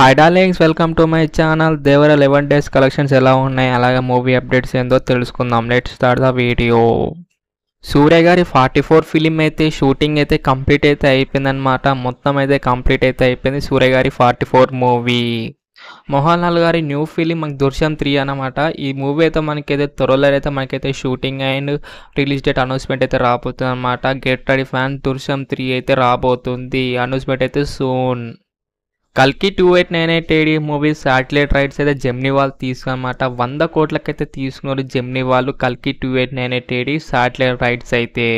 Hi darlings, welcome to my channel. Devara 11 days collections ఎలా ఉన్నాయి, అలాగే మూవీ అప్డేట్స్ ఏందో తెలుసుకుందాం. Let's start the video. Surya గారి 44 ఫిలిం అయితే షూటింగ్ అయితే కంప్లీట్ అయితే అయిపోయిందనమాట. మొత్తం అయితే కంప్లీట్ అయితే అయిపోయింది సూర్య గారి 44 మూవీ. మోహన్ లాల్ గారి న్యూ ఫిలిం మనకి దృశ్యం 3 అనమాట. ఈ మూవీ అయితే మనకైతే త్వరలో అయితే మనకైతే shooting and release date announcement అయితే రాబోతుంది అనమాట. గెట్ రెడీ ఫ్యాన్, దృశ్యం 3 అయితే రాబోతుంది. అనౌన్స్మెంట్ అయితే సూన్. కల్కి 2898 AD మూవీ శాటిలైట్ రైట్స్ అయితే జెమినీ వాళ్ళు తీసుకున్నమాట. 100 కోట్లకైతే తీసుకున్నారు జెమినీ వాళ్ళు కల్కి 2898 AD శాటిలైట్ రైట్స్ అయితే.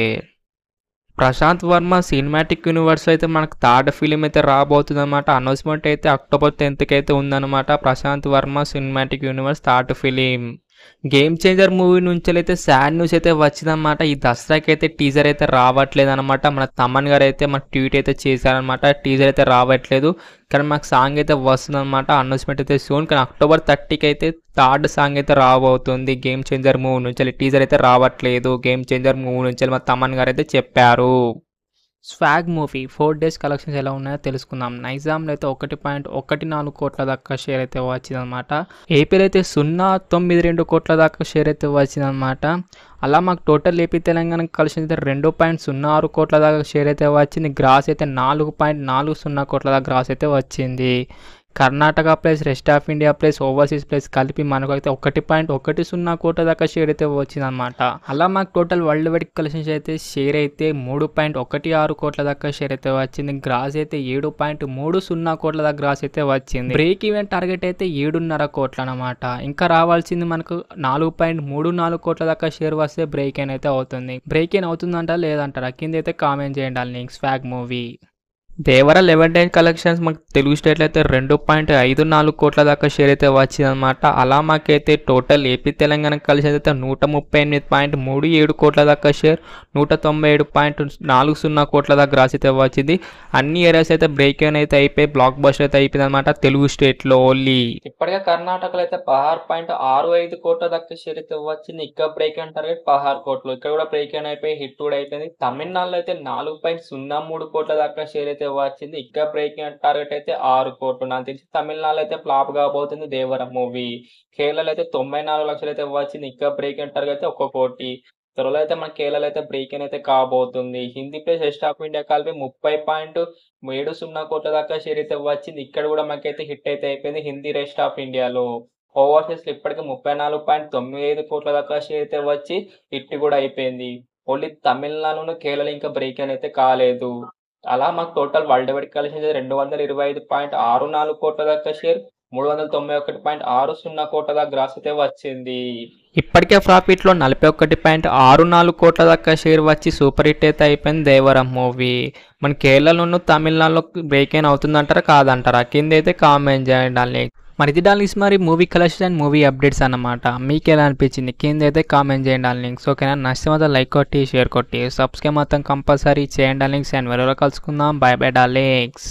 ప్రశాంత్ వర్మ సినిమాటిక్ యూనివర్స్ అయితే మనకు థర్డ్ ఫిలిం అయితే రాబోతుంది అనమాట. అనౌన్స్మెంట్ అయితే అక్టోబర్ 10th అయితే ఉందన్నమాట. Prasanth Varma cinematic universe third film. Game changer movie నుంచి అయితే సాడ్ న్యూస్ అయితే వచ్చిందన్నమాట. ఈ దసరాకి అయితే టీజర్ అయితే రావట్లేదు అనమాట. మన తమన్ గారు అయితే మన ట్వీట్ అయితే చేశారనమాట. టీజర్ అయితే రావట్లేదు కానీ మాకు సాంగ్ అయితే వస్తుందన్నమాట. అనౌన్స్మెంట్ అయితే సూన్. కానీ అక్టోబర్ 30కి అయితే థర్డ్ సాంగ్ అయితే రాబోతుంది గేమ్ చేంజర్ మూవీ నుంచి. టీజర్ అయితే రావట్లేదు గేమ్ చేంజర్ మూవీ నుంచి మన తమన్ గారు అయితే చెప్పారు. స్వాగ్ మూవీ 4 డేస్ కలెక్షన్స్ ఎలా ఉన్నాయో తెలుసుకుందాం. నైజాంలో అయితే 1.14 కోట్ల దాకా షేర్ అయితే వచ్చిందనమాట. ఏపీలో అయితే 0.92 కోట్ల దాకా షేర్ అయితే వచ్చిందనమాట. అలా మాకు టోటల్ ఏపీ తెలంగాణ కలెక్షన్ అయితే 2.06 కోట్ల దాకా షేర్ అయితే వచ్చింది. గ్రాస్ అయితే 4.40 కోట్ల దాకా గ్రాస్ అయితే వచ్చింది. Karnataka plus rest of India plus overseas plus కలిపి మనకు అయితే 1.10 కోట్ల దాకా షేర్ అయితే వచ్చిందనమాట. అలా మాకు టోటల్ వరల్డ్ వైడ్ కలెక్షన్స్ అయితే షేర్ అయితే 3.16 కోట్ల దాకా షేర్ అయితే వచ్చింది. గ్రాస్ అయితే 7.30 కోట్ల దాకా గ్రాస్ అయితే వచ్చింది. బ్రేక్ ఈవెన్ టార్గెట్ అయితే 7.5 కోట్ల అనమాట. ఇంకా రావాల్సింది మనకు 4.34 కోట్ల దాకా షేర్ వస్తే బ్రేక్ ఇన్ అయితే అవుతుంది. బ్రేక్ ఇన్ అవుతుందంటారా లేదంటారా కింద అయితే కామెంట్ చేయండి. Link swag movie. Devara 11 days collections మాకు తెలుగు స్టేట్లో అయితే 2.54 కోట్ల దాకా షేర్ అయితే వచ్చిందనమాట. అలా మాకైతే టోటల్ ఏపీ తెలంగాణ కలెక్షన్స్ అయితే 138.37 కోట్ల దాకా షేర్, 197.40 కోట్ల దాకా గ్రాస్ అయితే వచ్చింది. అన్ని ఏరియాస్ అయితే బ్రేక్ ఇన్ అయితే అయిపోయి బ్లాక్ బస్టర్ అయితే అయిపోయింది అనమాట తెలుగు స్టేట్లో ఓన్లీ. ఇప్పటికే కర్ణాటకలో అయితే 16.65 కోట్ల దాకా షేర్ అయితే వచ్చింది. ఇక్కడ బ్రేక్ ఇన్ టార్గెట్ 16 కోట్లు. ఇక్కడ కూడా బ్రేక్ ఇన్ అయిపోయి హిట్ కూడా అయిపోయింది. తమిళనాడులో అయితే 4.03 కోట్ల దాకా షేర్ అయితే వచ్చింది. ఇక్కడ బ్రేకింగ్ టార్గెట్ అయితే 6 కోట్లు. నాకు తెలిసి తమిళనాడులో అయితే ఫ్లాప్ కాబోతుంది దేవర మూవీ. కేరళలో అయితే 94 లక్షలు అయితే వచ్చింది. ఇక్కడ బ్రేకింగ్ టార్గెట్ అయితే 1 కోటి. త్వరలో అయితే మన కేరళలో అయితే బ్రేకింగ్ అయితే కాబోతుంది. Hindi plus rest of India కలిపి 30.70 కోట్ల దాకా షేర్ అయితే వచ్చింది. ఇక్కడ కూడా మనకైతే హిట్ అయితే అయిపోయింది హిందీ రెస్ట్ ఆఫ్ ఇండియాలో. ఓవర్సీస్ ఇప్పటికీ 34.95 కోట్ల దాకా షేర్ అయితే వచ్చి హిట్ కూడా అయిపోయింది. ఓన్లీ తమిళనాడును కేరళ ఇంకా బ్రేక్ అయితే కాలేదు. అలా మాకు టోటల్ వరల్డ్ వైడ్ కలెక్షన్ 225.64 కోట్ల దాకా షేర్, 391.60 కోట్ల దాకా గ్రాస్ అయితే వచ్చింది. ఇప్పటికే ప్రాఫిట్లో 41.64 కోట్ల దాకా షేర్ వచ్చి సూపర్ హిట్ అయితే అయిపోయింది దేవరం మూవీ. మన కేరళలోను తమిళనాడులో బ్రేక్ ఇన్ అవుతుందంటారా కాదంటారా కింద అయితే కామెంట్ చేయండి. మరి ఇది డార్లింగ్స్ మరి movie collection and movie updates అన్నమాట. మీకు ఎలా అనిపించింది కింద అయితే కామెంట్ చేయండి డార్లింగ్స్. ఓకేనా, నచ్చితే మాత్రం లైక్ కొట్టి షేర్ కొట్టి సబ్స్క్రైబ్ మాత్రం కంపల్సరీ చేయండి డార్లింగ్స్. అండ్ వేరే కలుసుకుందాం. By by darlings.